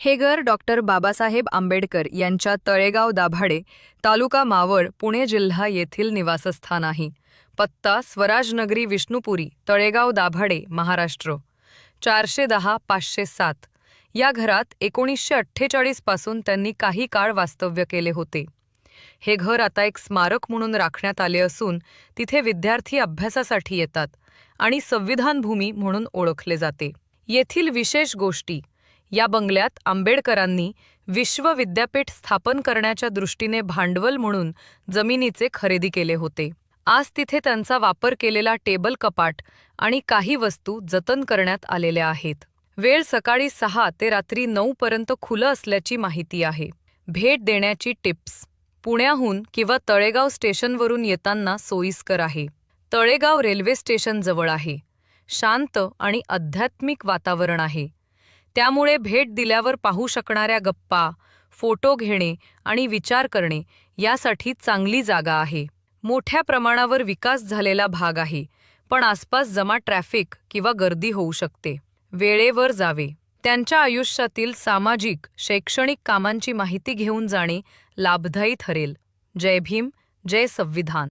हे घर डॉक्टर बाबासाहेब आंबेडकर यांच्या तळेगाव दाभाडे, तालुका मावळ, पुणे जिल्हा येथील निवासस्थान आहे. पत्ता स्वराजनगरी विष्णुपुरी, तळेगाव दाभाडे, महाराष्ट्र 410-507. या घरात 1948 पासून त्यांनी काही काळ वास्तव्य केले होते. हे घर आता एक स्मारक म्हणून राखण्यात आले असून तिथे विद्यार्थी अभ्यासासाठी येतात आणि संविधान भूमी म्हणून ओळखले जाते. येथील विशेष गोष्टी: या बंगल्यात आंबेडकरांनी विश्व विद्यापीठ स्थापन करण्याच्या दृष्टीने भांडवल म्हणून जमिनीचे खरेदी केले होते. आज तिथे त्यांचा वापर केलेला टेबल कपाट आणि काही वस्तू जतन करण्यात आलेल्या आहेत. वेळ सकाळी 6 ते रात्री 9 पर्यंत खुलं असल्याची माहिती आहे. भेट देण्याची टिप्स: पुण्याहून किंवा तळेगाव स्टेशनवरून येताना सोयीस्कर आहे. तळेगाव रेल्वे स्टेशन जवळ आहे. शांत आणि आध्यात्मिक वातावरण आहे. त्यामुळे भेट दिल्यावर पाहू शकणाऱ्या गप्पा, फोटो घेणे आणि विचार करणे यासाठी चांगली जागा आहे. मोठ्या प्रमाणावर विकास झालेला भाग आहे, पण आसपास जमा ट्रॅफिक किंवा गर्दी होऊ शकते. वेळेवर जावे. त्यांच्या आयुष्यातील सामाजिक, शैक्षणिक कामांची माहिती घेऊन जाणे लाभदायी ठरेल. जय भीम, जय संविधान.